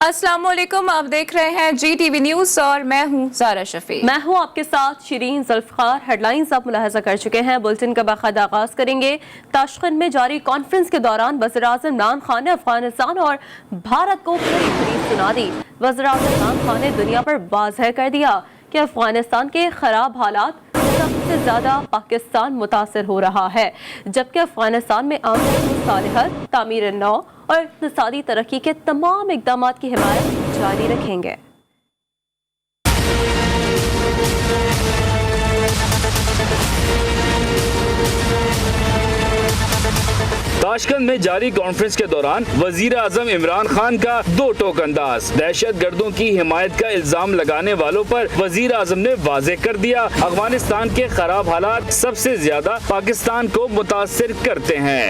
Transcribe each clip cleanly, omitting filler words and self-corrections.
अस्सलाम वालेकुम, आप देख रहे हैं GTV न्यूज़ और मैं हूं ज़ारा शफी। मैं हूं आपके साथ शिरीन ज़ुल्फ़िकार। हेडलाइंस आप मुलाहज़ा कर चुके हैं। बुलेटिन का बाकायदा आगाज़ करेंगे। ताशकंद में जारी कॉन्फ्रेंस के दौरान वज़ीर-ए-आज़म इमरान खान ने अफगानिस्तान और भारत को खरी खरी सुना दी। वज़ीर-ए-आज़म इमरान खान ने दुनिया पर वाज़ेह कर दिया कि अफगानिस्तान के खराब हालात सबसे ज़्यादा पाकिस्तान मुतासिर हो रहा है, जबकि अफगानिस्तान में अमन, मुसालहत, तामीर नौ और इक़्तिसादी तरक्की के तमाम इक़दामात की हिमायत जारी रखेंगे। ताशकंद में जारी कॉन्फ्रेंस के दौरान वजीर आजम इमरान खान का दो टोक अंदाज। दहशत गर्दों की हिमायत का इल्जाम लगाने वालों पर वजीर आजम ने वाजे कर दिया, अफगानिस्तान के खराब हालात सबसे ज्यादा पाकिस्तान को मुतासिर करते हैं।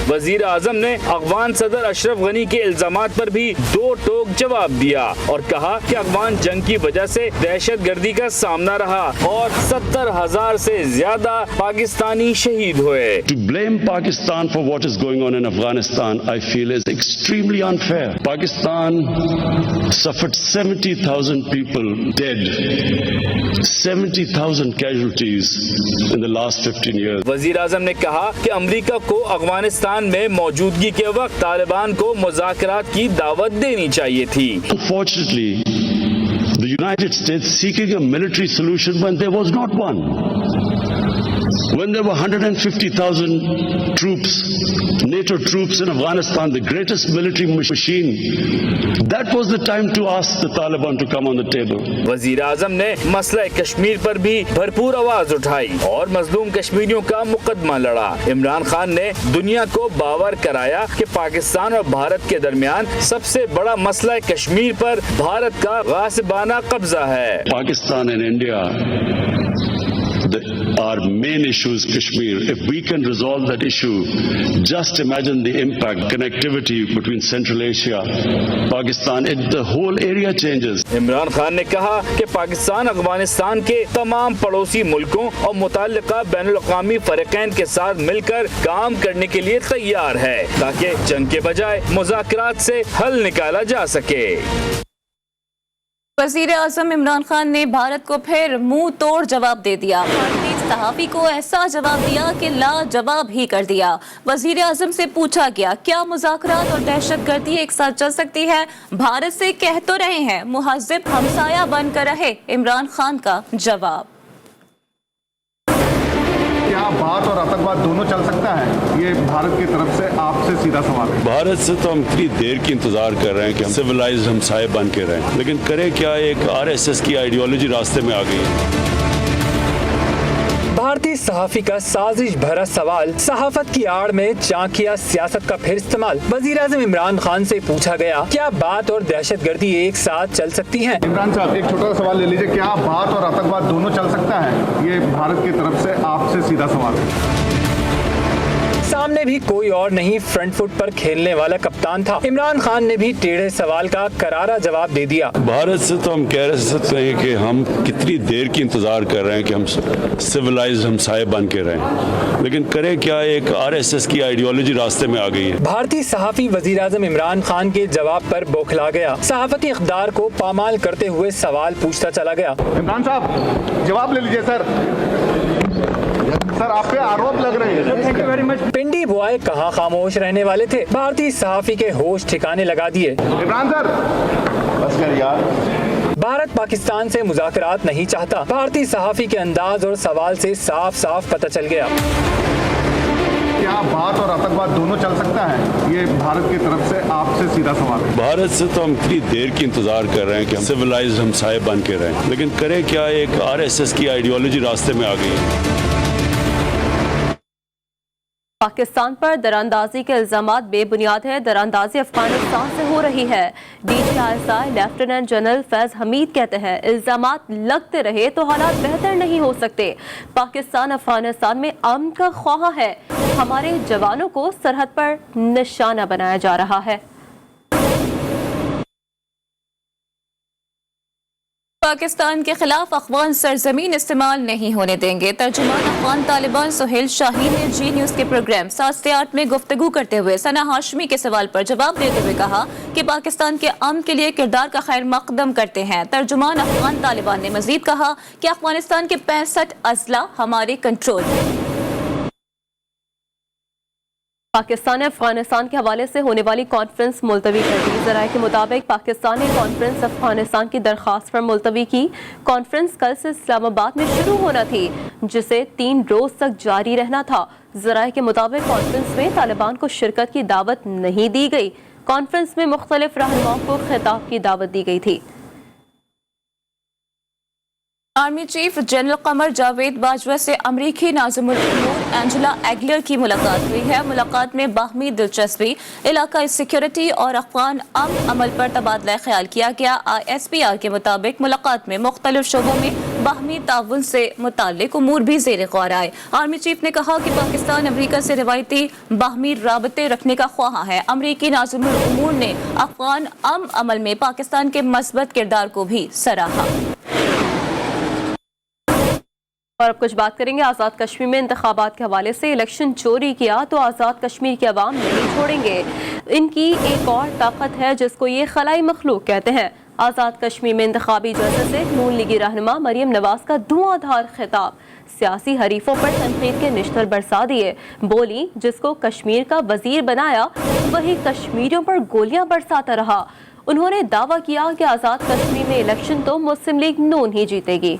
वजीर आजम ने अफगान सदर अशरफ गनी के इल्जामात पर भी दो टोक जवाब दिया और कहा कि अफगान जंग की वजह से दहशत गर्दी का सामना रहा और 70,000 से ज्यादा पाकिस्तानी शहीद हुए। To blame Pakistan for what is going on in Afghanistan, I feel is extremely unfair. Pakistan suffered 70,000 people dead, 70,000 casualties in the last 15 years. वजीर आजम ने कहा कि अमेरिका को अफगानिस्तान में मौजूदगी के वक्त तालिबान को मुज़ाकरात की दावत देनी चाहिए थी। Unfortunately, the United States seeking a military solution when there was not one. When there were 150,000 troops, NATO troops in Afghanistan, the greatest military machine, that was the time to ask the Taliban to come on the table. वजीर आजम ने मसला कश्मीर पर भी भरपूर आवाज उठाई और मजलूम कश्मीरियों का मुकदमा लड़ा। इमरान खान ने दुनिया को बावर कराया कि पाकिस्तान और भारत के दरमियान सबसे बड़ा मसला कश्मीर पर भारत का गासिबाना कब्जा है। Pakistan and India, our main issue is Kashmir. If we can resolve that issue, just imagine the impact, connectivity between Central Asia, Pakistan, the whole area changes. Imran Khan ने कहा कि पाकिस्तान अफगानिस्तान के तमाम पड़ोसी मुल्कों और मुतल्लिका बैनुल-अक़वामी फ़रीक़ैन के साथ मिलकर काम करने के लिए तैयार है ताकि जंग के बजाय मुज़ाकरात से हल निकाला जा सके। वज़ीर आज़म इमरान खान ने भारत को फिर मुंह तोड़ जवाब दे दिया। भारतीय सहाफ़ी को ऐसा जवाब दिया कि लाजवाब ही कर दिया। वज़ीर आज़म से पूछा गया, क्या मुज़ाकरात और दहशत गर्दी एक साथ चल सकती है? भारत से कह तो रहे हैं, मुहज़्ज़िब हमसाया बनकर रहे। इमरान खान का जवाब, क्या भारत और आतंकवाद दोनों चल सकता है? ये भारत की तरफ से आपसे सीधा सवाल है। भारत से तो हम इतनी देर की इंतजार कर रहे हैं कि हम सिविलाइज्ड हमसाये बन के रहें, लेकिन करें क्या, एक आरएसएस की आइडियोलॉजी रास्ते में आ गई है। भारतीय सहाफ़ी का साजिश भरा सवाल, सहाफत की आड़ में चाकिया सियासत का फिर इस्तेमाल। वज़ीर आज़म इमरान खान से पूछा गया, क्या बात और दहशत गर्दी एक साथ चल सकती हैं? इमरान साहब, एक छोटा सा सवाल ले लीजिए, क्या भारत और आतंकवाद दोनों चल सकता है? ये भारत की तरफ से आपसे सीधा सवाल है। सामने भी कोई और नहीं, फ्रंट फुट पर खेलने वाला कप्तान था। इमरान खान ने भी टेढ़े सवाल का करारा जवाब दे दिया। भारत से तो हम कह सकते हैं कि हम कितनी देर की इंतजार कर रहे हैं कि हम सिविलाइज्ड हमसाये बन के रहें, लेकिन करें क्या, एक आरएसएस की आइडियोलॉजी रास्ते में आ गई है। भारतीय सहाफ़ी वज़ीर आज़म इमरान खान के जवाब पर बौखला गया। सहाफ़ती इक़्तिदार को पामाल करते हुए सवाल पूछता चला गया। इमरान साहब, जवाब ले लीजिए सर। सर, आप पे आरोप लग रहे हैं। Thank you very much. Pindi boy कहाँ खामोश रहने वाले थे, भारतीय सहाफ़ी के होश ठिकाने लगा दिए। इमरान सर, बस कर यार। भारत पाकिस्तान से मुज़ाकरात नहीं चाहता। भारतीय सहाफ़ी के अंदाज और सवाल से साफ साफ पता चल गया। क्या भारत और आतंकवाद दोनों चल सकता है? ये भारत की तरफ से आपसे सीधा सवाल है। भारत से तो हम इतनी देर की इंतजार कर रहे हैं कि हम सिविलाइज्ड हमसाये बन के रहें, लेकिन करें क्या, एक आरएसएस की आइडियोलॉजी रास्ते में आ गई है। पाकिस्तान पर दरानंदाजी के इल्जामात बेबुनियाद है। दरानंदाजी अफगानिस्तान से हो रही है। DGISI lieutenant general Faiz Hamid कहते हैं, इल्जामात लगते रहे तो हालात बेहतर नहीं हो सकते। पाकिस्तान अफगानिस्तान में अमन का ख्वाह है। हमारे जवानों को सरहद पर निशाना बनाया जा रहा है। پاکستان کے خلاف افغان سرزمین استعمال نہیں ہونے دیں گے. ترجمان افغان طالبان سہیل شاہین نے جی نیوز کے پروگرام 7 سے 8 میں گفتگو کرتے ہوئے ثنا ہاشمی کے سوال پر جواب دیتے ہوئے کہا کہ پاکستان کے امن کے لیے کردار کا خیر مقدم کرتے ہیں. ترجمان افغان طالبان نے مزید کہا کہ افغانستان کے 65 اضلاع ہمارے کنٹرول میں. پاکستان نے افغانستان کے حوالے سے ہونے والی کانفرنس ملتوی کر دی. ذرائع کے مطابق پاکستان نے کانفرنس افغانستان کی درخواست پر ملتوی کی. کانفرنس کل سے اسلام آباد میں شروع ہونا تھی جسے 3 روز تک جاری رہنا تھا. ذرائع کے مطابق کانفرنس میں طالبان کو شرکت کی دعوت نہیں دی گئی. کانفرنس میں مختلف رہنماؤں کو خطاب کی دعوت دی گئی تھی. Army chief general Qamar Javed Bajwa سے امریکی ناظم الامور اینجلا ایگلر کی ملاقات ہوئی ہے. ملاقات میں باہمی دلچسپی، علاقائی سیکیورٹی اور افغان امن عمل پر تبادلہ خیال کیا گیا. ISPR کے مطابق ملاقات میں مختلف شعبوں میں باہمی تعاون سے متعلق امور بھی زیر غور آئے. آرمی چیف نے کہا کہ پاکستان امریکہ سے روایتی باہمی رابطے رکھنے کا خواہاں ہے. امریکی ناظم الامور نے افغان امن عمل میں پاکستان کے مثبت کردار کو بھی سراہا. اور اب کچھ بات کریں گے آزاد کشمیر میں انتخابات کے حوالے سے. الیکشن چوری کیا تو آزاد کشمیر کی عوام نہیں چھوڑیں گے. ان کی ایک اور طاقت ہے جس کو یہ خلائی مخلوق کہتے ہیں. آزاد کشمیر میں انتخابی جلسے سے نون لیگی رہنما مریم نواز کا دھواں دھار خطاب. سیاسی حریفوں پر تنقید کے نشتر برسا دیے. بولی جس کو کشمیر کا وزیر بنایا وہی کشمیریوں پر گولیاں برساتا رہا. انہوں نے دعویٰ کیا کہ آزاد کشمیر میں الیکشن تو مسلم لیگ نون ہی جیتے گی.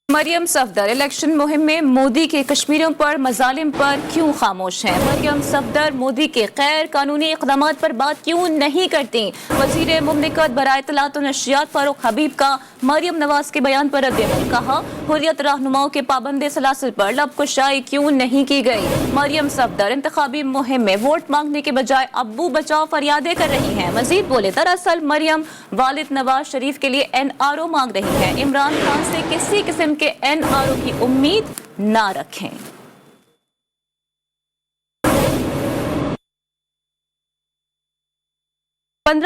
مریم صفدر الیکشن مہم میں مودی کے کشمیریوں پر مظالم پر کیوں خاموش ہیں؟ مریم صفدر مودی کے غیر قانونی اقدامات پر بات کیوں نہیں کرتی؟ وزیر مملکت برائے اطلاعات و نشریات فاروق حبیب کا مریم نواز کے بیان پر رد عمل. کہا حریت رہنماؤں کے پابند سلاسل پر لب کشائی کیوں نہیں کی گئی؟ مریم صفدر انتخابی مہم میں ووٹ مانگنے کے بجائے ابو بچاؤ فریادیں کر رہی ہیں. مزید بولے دراصل مریم والد نواز شریف کے لیے NRO مانگ رہی ہیں. عمران خان سے کسی قسم کے NRO کی امید نہ رکھیں.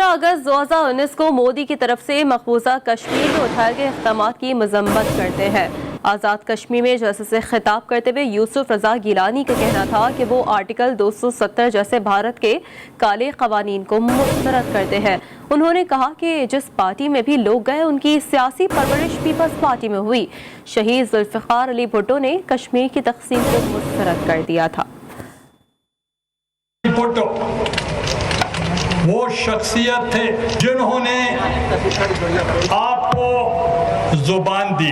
اگست 2019 کو مودی کی طرف سے مقبوضہ کشمیر میں اٹھائے گئے اقدامات کی مذمت کرتے ہیں. آزاد کشمیر میں جلسے سے خطاب کرتے ہوئے یوسف رضا گیلانی کا کہنا تھا کہ وہ آرٹیکل 270 جیسے بھارت کے کالے قوانین کو مسترد کرتے ہیں. انہوں نے کہا کہ جس پارٹی میں بھی لوگ گئے ان کی سیاسی پرورش پیپلز پارٹی میں ہوئی. شہید ذوالفقار علی بھٹو نے کشمیر کی تقسیم کو مسترد کر دیا تھا. وہ شخصیت تھے جنہوں نے آپ کو زبان دی،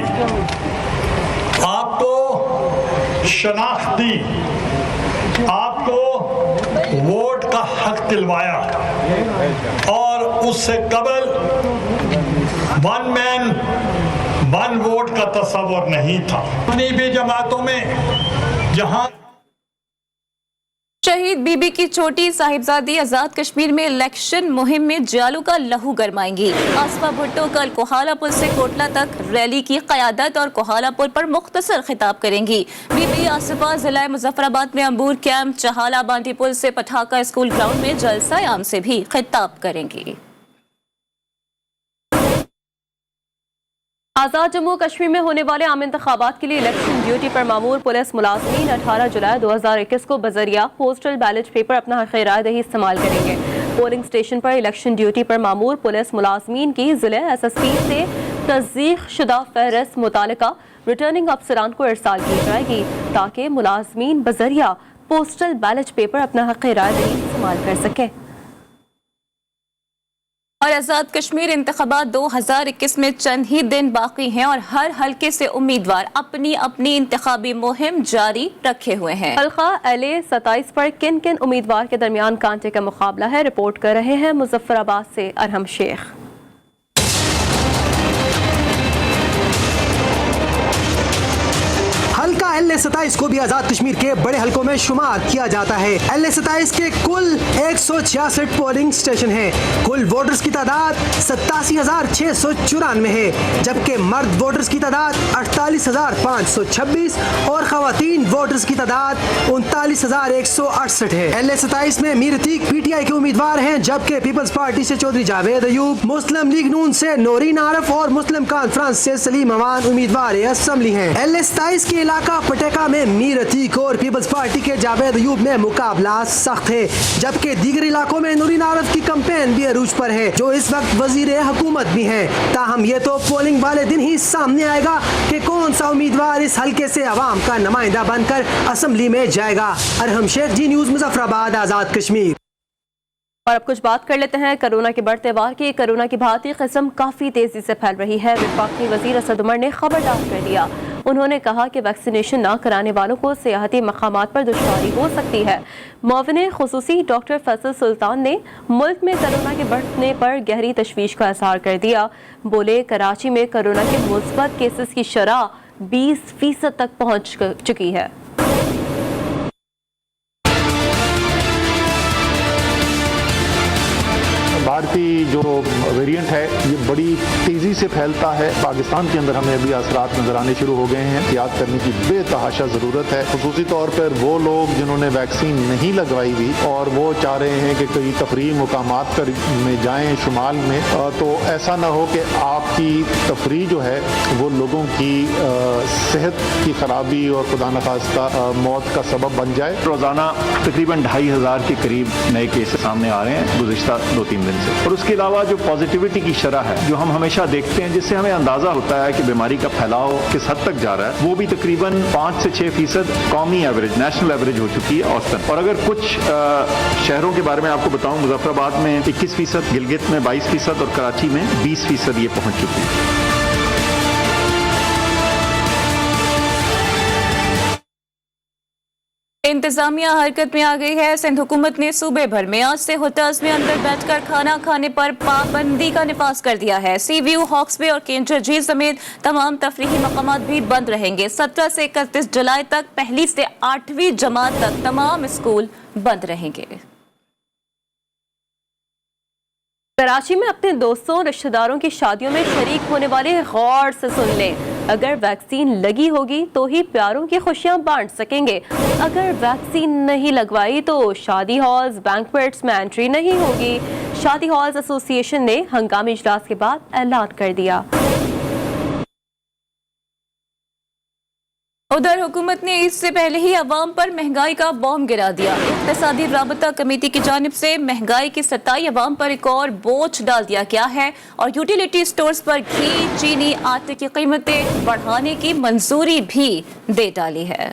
آپ کو شناخت دی، آپ کو ووٹ کا حق دلوایا، اور اس سے قبل ون مین ون ووٹ کا تصور نہیں تھا. اپنی بھی جماعتوں میں جہاں شہید بی بی کی چھوٹی صاحبزادی آزاد کشمیر میں الیکشن مہم میں جالو کا لہو گرمائیں گی. آصفہ بھٹو کل کوہالہ پل سے کوٹلہ تک ریلی کی قیادت اور کوہالہ پل پر مختصر خطاب کریں گی. بی بی آصفہ ضلع مظفر آباد میں امبور کیمپ، چہالہ بانٹی پل سے پٹھاکا اسکول گراؤنڈ میں جلسہ عام سے بھی خطاب کریں گی. آزاد جموں کشمیر میں ہونے والے عام انتخابات کے لیے الیکشن ڈیوٹی پر مامور پولیس ملازمین 18 جولائی 2021 کو بذریعہ پوسٹل بیلٹ پیپر اپنا حق رائے دہی استعمال کریں گے. پولنگ سٹیشن پر الیکشن ڈیوٹی پر مامور پولیس ملازمین کی ضلع SSP سے तस्दीक शुदा फहरिस्त मुतालिका रिटर्निंग अफसरान को इरसाल की जाएगी ताकि मुलाजमीन बजरिया पोस्टल बैलेट पेपर अपना हक़ राय दही इस्तेमाल कर सकें। और आज़ाद कश्मीर इंतखाबात 2021 में चंद ही दिन बाकी हैं और हर हलके से उम्मीदवार अपनी अपनी इंतखाबी मुहिम जारी रखे हुए हैं। हल्का LA 27 पर किन किन उम्मीदवार के दरमियान कांटे का मुकाबला है, रिपोर्ट कर रहे हैं मुजफ्फराबाद से अरहम शेख। हल्का LA 27 को भी आजाद कश्मीर के बड़े हलकों में शुमार किया जाता है। LA 27 के कुल 166 पोलिंग स्टेशन हैं। कुल वोटर्स की तादाद 87,694 है, जबकि मर्द वोटर्स की तादाद 48,526 और खवातीन वोटर्स की तादाद 39,168 है। LA 27 में मीर अतीक PTI के उम्मीदवार हैं, जबकि पीपल्स पार्टी से चौधरी जावेद अयूब, मुस्लिम लीग नून से नौरीन आरफ और मुस्लिम कॉन्फ्रेंस से सलीम अमान उम्मीदवार असम्बली हैं। LA 27 के इलाका पटेका में मीर अतीक और पीपल्स पार्टी के जावेद अयूब में मुकाबला सख्त है, जबकि दीगर इलाकों में नूरीन आरफ की कैंपेन भी अरूज पर है, जो इस वक्त वजीर हुकूमत भी हैं। ताहम ये तो पोलिंग वाले दिन ही सामने आएगा कि कौन सा उम्मीदवार इस हल्के से अवाम का नुमाइंदा बनकर असम्बली में जाएगा। अरहम शेख, जी न्यूज़, मुजफ्फराबाद, आज़ाद कश्मीर। और अब कुछ बात कर लेते हैं कोरोना के बढ़ते वार की। कोरोना की भांति किस्म काफ़ी तेज़ी से फैल रही है। वफाकी वज़ीर असद उमर ने खबरदार कर दिया। उन्होंने कहा कि वैक्सीनेशन न कराने वालों को सियाहती मकामात पर दुश्वारी हो सकती है। मुआविन खुसूसी डॉक्टर फैसल सुल्तान ने मुल्क में कोरोना के बढ़ने पर गहरी तशवीश का इज़हार कर दिया। बोले, कराची में कोरोना के मुस्बत केसेस की शरह 20% तक पहुँच चुकी है। भारतीय जो वेरिएंट है ये बड़ी तेज़ी से फैलता है। पाकिस्तान के अंदर हमें अभी असरात नज़र आने शुरू हो गए हैं। एहतियात करने की बेतहाशा ज़रूरत है, खुसूसी तौर पर वो लोग जिन्होंने वैक्सीन नहीं लगवाई हुई और वो चाह रहे हैं कि कई तफरीही मुकामात पर में जाएँ शुमाल में, तो ऐसा ना हो कि आपकी तफरीह जो है वो लोगों की सेहत की ख़राबी और खुदा न खास्ता मौत का सबब बन जाए। रोज़ाना तकरीबन 2,500 के करीब नए केस सामने आ रहे हैं गुज़िश्ता 2-3 दिन से। और उसके अलावा जो पॉजिटिविटी की शरह है जो हम हमेशा देखते हैं, जिससे हमें अंदाज़ा होता है कि बीमारी का फैलाव किस हद तक जा रहा है, वो भी तकरीबन 5 से 6% कौमी एवरेज, नेशनल एवरेज हो चुकी है औसतन। और अगर कुछ शहरों के बारे में आपको बताऊं, मुजफ्फराबाद में 21%, गिलगित में 22% और कराची में 20% ये पहुंच चुकी है। इंतजामिया हरकत में आ गई है। सिंध हुकूमत ने सूबे भर में आज से होटल्स में अंदर बैठकर खाना खाने पर पाबंदी का निफाज कर दिया है। सी व्यू, हॉक्स बे और केंद्र झील समेत तमाम तफरीही मकामात भी बंद रहेंगे। 17 से 31 जुलाई तक पहली से 8वीं जमात तक तमाम स्कूल बंद रहेंगे। कराची में अपने दोस्तों और रिश्तेदारों की शादियों में शरीक होने वाले गौर से सुन लें। अगर वैक्सीन लगी होगी तो ही प्यारों की खुशियां बांट सकेंगे। अगर वैक्सीन नहीं लगवाई तो शादी हॉल्स, बैंक्वेट्स में एंट्री नहीं होगी। शादी हॉल्स एसोसिएशन ने हंगामी इजलास के बाद ऐलान कर दिया। उधर हुकूमत ने इससे पहले ही अवाम पर महंगाई का बॉम्ब गिरा दिया। इक़्तिसादी राबता कमेटी की जानिब से महंगाई की सताई अवाम पर एक और बोझ डाल दिया गया है और यूटिलिटी स्टोर्स पर घी, चीनी, आटे की कीमतें बढ़ाने की मंजूरी भी दे डाली है।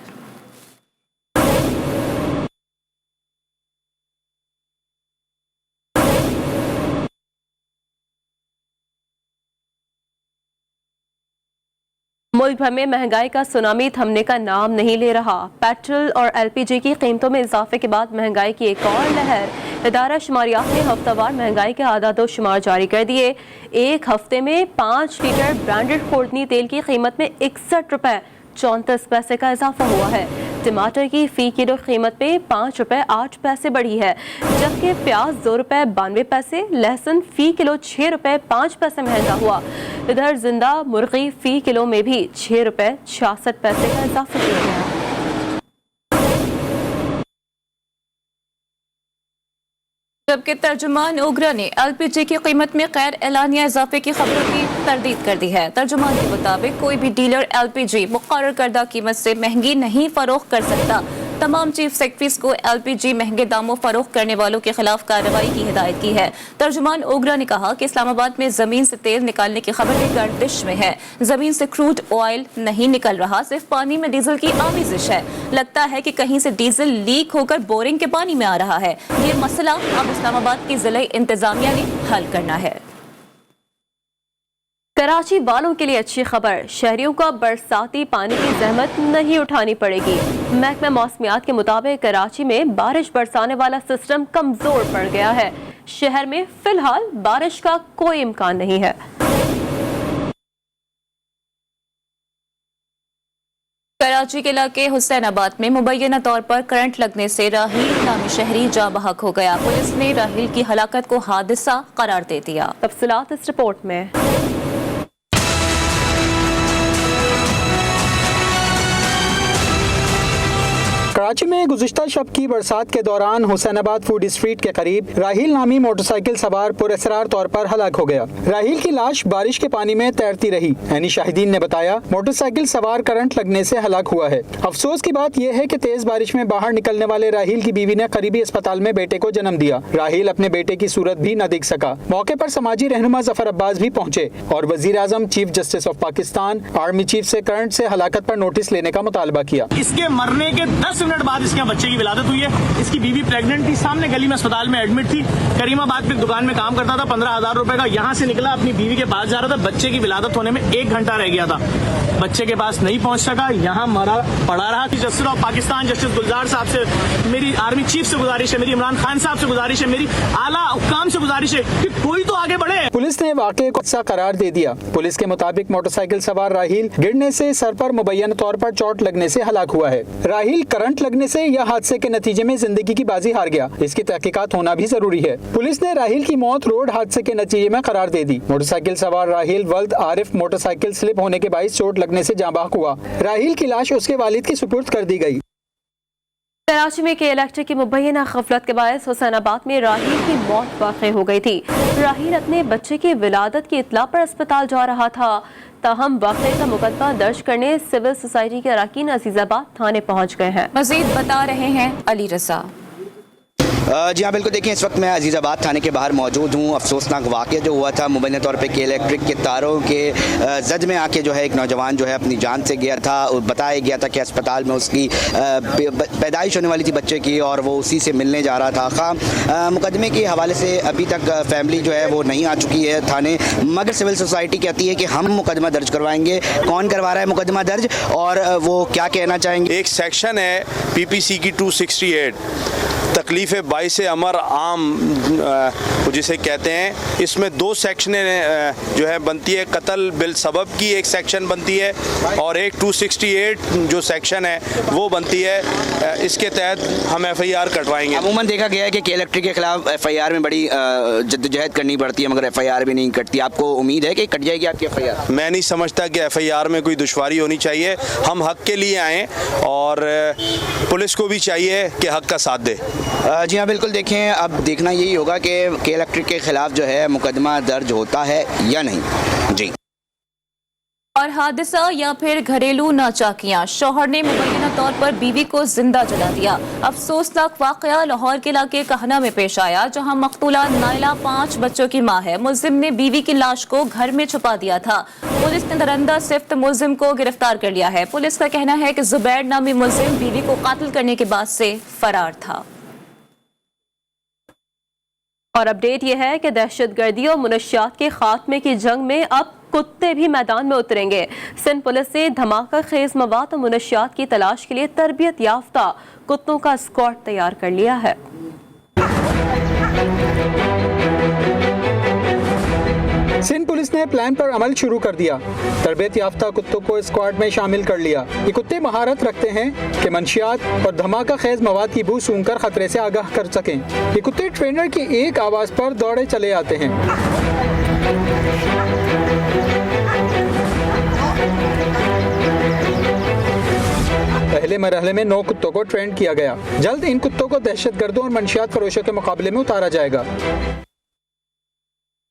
मुल्क भर में महंगाई का सुनामी थमने का नाम नहीं ले रहा। पेट्रोल और LPG की कीमतों में इजाफे के बाद महंगाई की एक और लहर। इदारा शुमारियात ने हफ्तावार महंगाई के आदाद व शुमार जारी कर दिए। एक हफ्ते में 5 लीटर ब्रांडेड खोर्दनी तेल की कीमत में 61 रुपए 34 पैसे का इजाफा हुआ है। टमाटर की फी किलो कीमत में 5 रुपए 8 पैसे बढ़ी है, जबकि प्याज 2 रुपए 92 पैसे, लहसुन फी किलो 6 रुपए 5 पैसे महंगा हुआ। इधर जिंदा मुर्गी फी किलो में भी 6 रुपए 66 पैसे का इजाफा किया गया। जबकि तर्जुमान ओगरा ने LPG की कीमत में गैर एलानिया इजाफे की खबरों की तरदीद कर दी है। तर्जुमान के मुताबिक कोई भी डीलर LPG मुकर्रर करदा कीमत से महंगी नहीं फरोख्त कर सकता। तमाम चीफ सेक्रेटरीज को LPG महंगे दामों फरोख्त करने वालों के खिलाफ कार्रवाई की हिदायत की है। तर्जुमान ओगरा ने कहा कि इस्लामाबाद में जमीन से तेल निकालने की खबर भी गर्दिश में है। जमीन से क्रूड ऑयल नहीं निकल रहा, सिर्फ पानी में डीजल की आमिज़श है। लगता है कि कहीं से डीजल लीक होकर बोरिंग के पानी में आ रहा है। ये मसला अब इस्लामाबाद की जिला इंतजामिया ने हल करना है। कराची वालों के लिए अच्छी खबर, शहरियों को बरसाती पानी की जहमत नहीं उठानी पड़ेगी। महकमा मौसमियात के मुताबिक कराची में बारिश बरसाने वाला सिस्टम कमजोर पड़ गया है। शहर में फिलहाल बारिश का कोई इम्कान नहीं है। कराची के इलाके हुसैनाबाद में मुबैना तौर पर करंट लगने से राहील नामी शहरी जाँ बहक हो गया। पुलिस ने राहील की हलाकत को हादसा करार दे दिया। तफसीलात इस रिपोर्ट में। कराची में गुज़िश्ता शब की बरसात के दौरान हुसैनाबाद फूड स्ट्रीट के करीब राहील नामी मोटरसाइकिल सवार पुरअसरार तौर पर हलाक हो गया। राहील की लाश बारिश के पानी में तैरती रही। यानी शाहिदीन ने बताया, मोटरसाइकिल सवार करंट लगने से हलाक हुआ है। अफसोस की बात यह है कि तेज बारिश में बाहर निकलने वाले राहील की बीवी ने करीबी अस्पताल में बेटे को जन्म दिया। राहील अपने बेटे की सूरत भी न देख सका। मौके पर समाजी रहनुमा जफर अब्बास भी पहुंचे और वजीर आजम, chief justice of Pakistan, army chief से करंट से हलाकत पर नोटिस लेने का मुतालबा किया। इसके मरने के 10 मिनट बाद इसके बच्चे की विलादत हुई है। इसकी बीवी प्रेग्नेंट थी, सामने गली में अस्पताल में एडमिट थी। करीमाबाद पे दुकान में काम करता था, 15,000 रुपए का। यहाँ से निकला, अपनी बीवी के पास जा रहा था। बच्चे की विलादत होने में 1 घंटा रह गया था। बच्चे के पास नहीं पहुंच सका, यहाँ मरा पड़ा रहा। जस्टिस ऑफ पाकिस्तान जस्टिस गुलजार साहब से मेरी, आर्मी चीफ से गुजारिश है, मेरी इमरान खान साहब से गुजारिश है, मेरी आला हुक्काम से गुजारिश है कि कोई तो आगे बढ़े। पुलिस ने वाकये को हादसा करार दे दिया। पुलिस के मुताबिक मोटरसाइकिल सवार राहील गिरने से सर पर मुबैना तौर पर चोट लगने से हलाक हुआ है। राहील करंट लगने से या हादसे के नतीजे में जिंदगी की बाजी हार गया, इसकी तहकीकात होना भी जरूरी है। पुलिस ने राहील की मौत रोड हादसे के नतीजे में करार दे दी। मोटरसाइकिल सवार राहील वल्द आरिफ मोटरसाइकिल स्लिप होने के बाइस चोट लगने से जाँ बहक हुआ। राहील की लाश उसके वालिद की सुपुर्द कर दी गई। कराची में के इलेक्ट्रिक की मुबैना गफलत के बायस हुसैनाबाद में राहील की मौत वाक़ई हो गई थी। राहील अपने बच्चे की विलादत की इत्तला पर अस्पताल जा रहा था। ताहम वाक़ये का मुकदमा दर्ज करने सिविल सोसाइटी के अरकान अजीज़ाबाद थाने पहुँच गए हैं। मज़ीद बता रहे हैं अली रज़ा। जी हाँ बिल्कुल, देखिए इस वक्त मैं अजीज़ाबाद थाने के बाहर मौजूद हूँ। अफसोसनाक वाक़या जो हुआ था, मुबैना तौर पे के इलेक्ट्रिक के तारों के जद में आके जो है एक नौजवान जो है अपनी जान से गया था। और बताया गया था कि अस्पताल में उसकी पैदाइश होने वाली थी बच्चे की और वो उसी से मिलने जा रहा था। मुकदमे के हवाले से अभी तक फैमिली जो है वो नहीं आ चुकी है थाने, मगर सिविल सोसाइटी कहती है कि हम मुकदमा दर्ज करवाएंगे। कौन करवा रहा है मुकदमा दर्ज और वो क्या कहना चाहेंगे? एक सेक्शन है PPC की 268, तकलीफ़ बाइस अमर आम जिसे कहते हैं। इसमें 2 सेक्शनें जो है बनती है, कत्ल बिल सबब की एक सेक्शन बनती है और एक 268 जो सेक्शन है वो बनती है। इसके तहत हम FIR कटवाएंगे। अमूमन देखा गया है कि इलेक्ट्रिक के खिलाफ FIR में बड़ी जद्दोजहद करनी पड़ती है, मगर FIR भी नहीं कटती। आपको उम्मीद है कि कट जाएगी आपकी FIR? मैं नहीं समझता कि FIR में कोई दुश्वारी होनी चाहिए। हम हक के लिए आए और पुलिस को भी चाहिए कि हक का साथ दे। जी हाँ बिल्कुल, देखें अब देखना यही होगा कि इलेक्ट्रिक के खिलाफ जो है मुकदमा दर्ज होता है या नहीं। जी। और हादसा या फिर घरेलू नाचाकियां, शौहर ने मुबैना तौर पर बीवी को जिंदा जला दिया। अफसोसनाक वाकया लाहौर के इलाके कहना में पेश आया, जहां मकतूला नाइला 5 बच्चों की मां है। मुल्जिम ने बीवी की लाश को घर में छुपा दिया था। पुलिस ने दरंदा सिफ्त मुल्जिम को गिरफ्तार कर लिया है। पुलिस का कहना है कि जुबैर नामी मुल्जिम बीवी को कातिल करने के बाद से फरार था। और अपडेट यह है कि दहशतगर्दी और मुनशियात के खात्मे की जंग में अब कुत्ते भी मैदान में उतरेंगे। सिंध पुलिस ने धमाका खेज मवाद और मुनशियात की तलाश के लिए तरबियत याफ्ता कुत्तों का स्क्वाड तैयार कर लिया है। सिंध पुलिस ने प्लान पर अमल शुरू कर दिया। तरबियत याफ्ता कुत्तों को स्क्वाड में शामिल कर लिया। ये कुत्ते महारत रखते हैं कि मंशियात और धमाका खेज मवाद की बू सूंघकर खतरे से आगाह कर सकें। ये कुत्ते ट्रेनर की एक आवाज पर दौड़े चले आते हैं। पहले मरहले में 9 कुत्तों को ट्रेन किया गया। जल्द इन कुत्तों को दहशतगर्दों और मंशियात फरोशों के मुकाबले में उतारा जाएगा।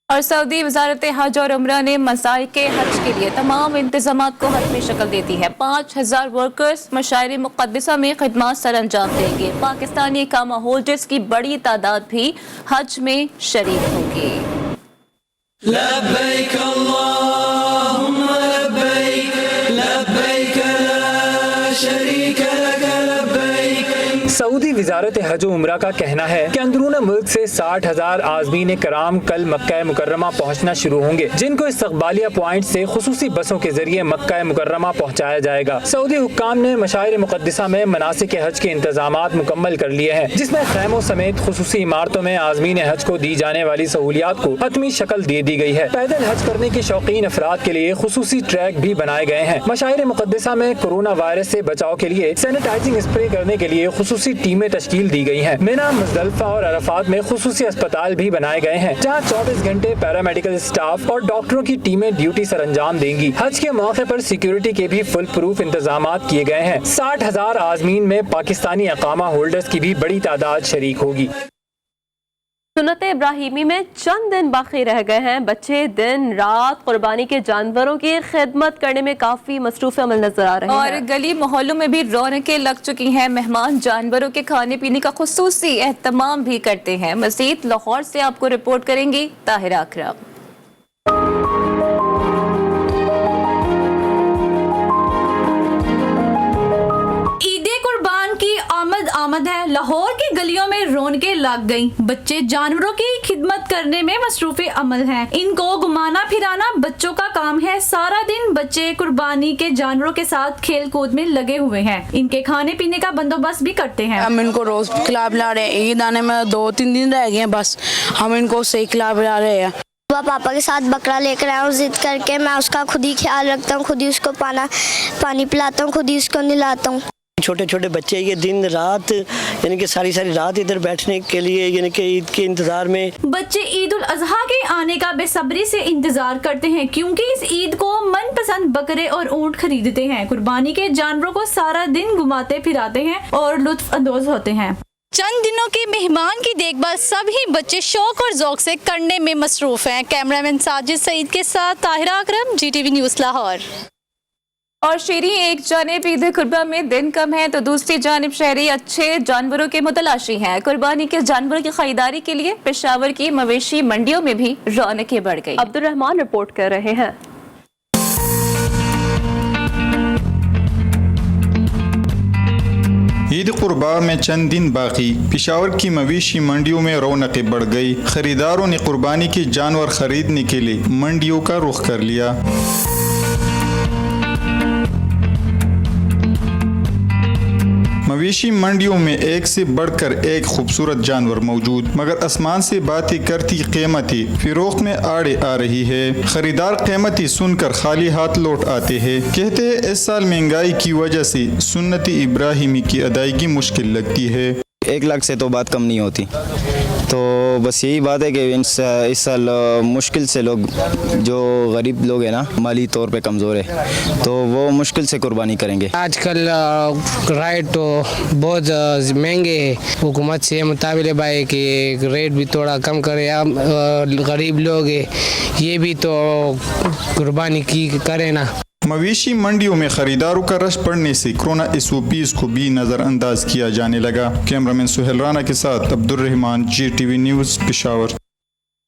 और सऊदी वजारत हज और उम्रा ने मसाइके हज के लिए तमाम इंतजामात को हतमी शक्ल देती है। 5000 वर्कर्स मशाइर मुक़द्दसा में खिदमत सर अंजाम देंगे। पाकिस्तानी इकामा होल्डर्स की बड़ी तादाद भी हज में शरीक होगी। लब्बैक अल्लाहुम्मा लब्बैक, लब्बैक ला शरीक लक लब्बैक। सऊदी वजारत हज और उम्रा का कहना है कि अंदरून मुल्क से 60,000 आज़मीन कराम कल मक्का मुकर्रमा पहुँचना शुरू होंगे, जिनको इस्तकबालिया पॉइंट से खुसूसी बसों के जरिए मक्का मुकर्रमा पहुँचाया जाएगा। सऊदी हुक्काम ने मशाइर मुक़द्दसा में मनासिक हज के इंतजामात मुकम्मल कर लिए हैं, जिसमें खैमों समेत खुसूसी इमारतों में आज़मीन हज को दी जाने वाली सहूलियात को हतमी शक्ल दे दी गई है। पैदल हज करने के शौकीन अफराद के लिए खुसूसी ट्रैक भी बनाए गए हैं। मशाइर मुक़द्दसा में कोरोना वायरस से बचाव के लिए सैनिटाइजिंग स्प्रे करने के लिए खुसूसी टीमें तश्कील दी गई हैं। मिना, मुज़दलिफा और अरफात में खुसूसी अस्पताल भी बनाए गए हैं, जहाँ 24 घंटे पैरामेडिकल स्टाफ और डॉक्टरों की टीमें ड्यूटी सर अंजाम देंगी। हज के मौके पर सिक्योरिटी के भी फुल प्रूफ इंतजामात किए गए हैं। 60,000 आज़मीन में पाकिस्तानी अकामा होल्डर्स की भी बड़ी तादाद शरीक होगी। सुन्नत इब्राहिमी में चंद दिन बाकी रह गए हैं। बच्चे दिन रात कुर्बानी के जानवरों की खिदमत करने में काफी मसरूफ अमल नजर आ रहे हैं और गली मोहल्लों में भी रौनकें लग चुकी हैं। मेहमान जानवरों के खाने पीने का खुसूसी एहतमाम भी करते हैं। मज़ीद लाहौर से आपको रिपोर्ट करेंगी ताहिरा अकरम। आमद है। लाहौर की गलियों में रौनकें लग गईं। बच्चे जानवरों की खिदमत करने में मसरूफे अमल हैं। इनको घुमाना फिराना बच्चों का काम है। सारा दिन बच्चे कुर्बानी के जानवरों के साथ खेल कूद में लगे हुए हैं। इनके खाने पीने का बंदोबस्त भी करते हैं। हम इनको रोज खिला पिला रहे हैं। ईद आने में 2-3 दिन रह गए हैं, बस हम इनको सही खिला पिला रहे हैं। पापा के साथ बकरा लेकर आया हूँ जिद करके। मैं उसका खुद ही ख्याल रखता हूँ, खुद ही उसको पानी पिलाता हूँ, खुद ही उसको नहलाता हूँ। छोटे छोटे बच्चे ये दिन रात यानी कि सारी रात इधर बैठने के लिए यानी कि ईद के इंतजार में। बच्चे ईद उल अजहा के आने का बेसब्री से इंतजार करते हैं, क्योंकि इस ईद को मनपसंद बकरे और ऊंट खरीदते हैं। कुर्बानी के जानवरों को सारा दिन घुमाते फिराते हैं और लुत्फ अंदोज होते हैं। चंद दिनों के मेहमान की देखभाल सभी बच्चे शौक और ज़ौक से करने में मसरूफ हैं। कैमरामैन साजिद सईद के साथ ताहिरा अकरम, GTV न्यूज़ लाहौर। और शेरी एक जानिब ईद कुर्बा में दिन कम है तो दूसरी जानिब शहरी अच्छे जानवरों के मुतलाशी हैं। कुर्बानी के जानवरों की खरीदारी के लिए पेशावर की मवेशी मंडियों में भी रौनकें बढ़ गई। अब्दुल रहमान रिपोर्ट कर रहे हैं। ईद कुर्बा में चंद दिन बाकी, पेशावर की मवेशी मंडियों में रौनकें बढ़ गई। खरीदारों ने कुर्बानी के जानवर खरीदने के लिए मंडियों का रुख कर लिया। मवेशी मंडियों में एक से बढ़कर एक खूबसूरत जानवर मौजूद, मगर आसमान से बातें करती कीमतें फिरोख्त में आड़े आ रही है। खरीदार कीमतें सुनकर खाली हाथ लौट आते हैं। कहते हैं इस साल महंगाई की वजह से सुन्नत इब्राहिमी की अदायगी मुश्किल लगती है। 1 लाख से तो बात कम नहीं होती, तो बस यही बात है कि इस साल मुश्किल से लोग जो गरीब लोग हैं ना, माली तौर पे कमज़ोर है, तो वो मुश्किल से कुर्बानी करेंगे। आजकल रेट तो बहुत महंगे हैं। हुकूमत से मुताबिक भाई कि रेट भी थोड़ा कम करे। गरीब लोग हैं, ये भी तो कुर्बानी की करे ना। मवेशी मंडियों में खरीदारों का रश पड़ने से कोरोना SOPs को भी नज़रअंदाज किया जाने लगा। कैमरामैन सुहेल राना के साथ Abdul Rahman, GTV news, Peshawar.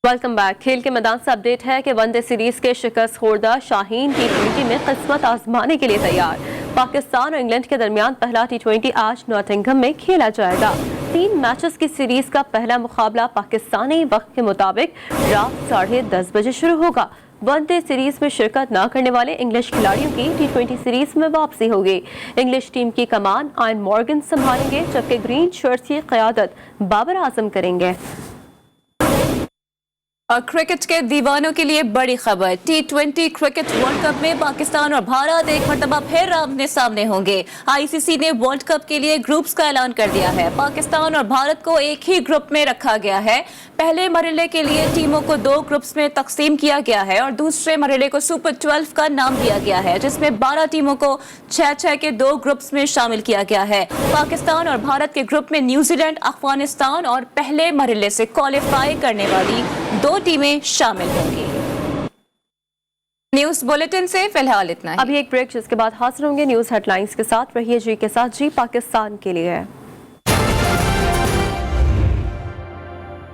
Welcome back. खेल के मैदान से अपडेट है कि वनडे सीरीज के शिकस्त खोरदा शाहीन T20 में किस्मत आजमाने के लिए तैयार। पाकिस्तान और इंग्लैंड के दरमियान पहला T20 आज नॉटिंघम में खेला जाएगा। 3 मैचेस की सीरीज का पहला मुकाबला पाकिस्तानी वक्त के मुताबिक रात 10:30 बजे शुरू होगा। वनडे सीरीज में शिरकत न करने वाले इंग्लिश खिलाड़ियों की T20 सीरीज में वापसी होगी। इंग्लिश टीम की कमान आयन मॉर्गन संभालेंगे, जबकि ग्रीन शर्ट्स की क़यादत बाबर आजम करेंगे। और क्रिकेट के दीवानों के लिए बड़ी खबर, T20 क्रिकेट वर्ल्ड कप में पाकिस्तान और भारत एक मरतबा फिर आमने सामने होंगे। ICC ने वर्ल्ड कप के लिए ग्रुप्स का ऐलान कर दिया है। पाकिस्तान और भारत को एक ही ग्रुप में रखा गया है। पहले मरहले के लिए टीमों को 2 ग्रुप्स में तकसीम किया गया है और दूसरे मरहले को सुपर 12 का नाम दिया गया है, जिसमें 12 टीमों को 6-6 के 2 ग्रुप्स में शामिल किया गया है। पाकिस्तान और भारत के ग्रुप में न्यूजीलैंड, अफगानिस्तान और पहले मरहले से क्वालिफाई करने वाली 2 दोनों टीमें शामिल होंगी। न्यूज़ बुलेटिन से फिलहाल इतना ही। अभी एक ब्रेक, जिसके बाद हाजिर होंगे न्यूज़ हेडलाइंस के साथ। रहिए जी के साथ, जी पाकिस्तान के लिए।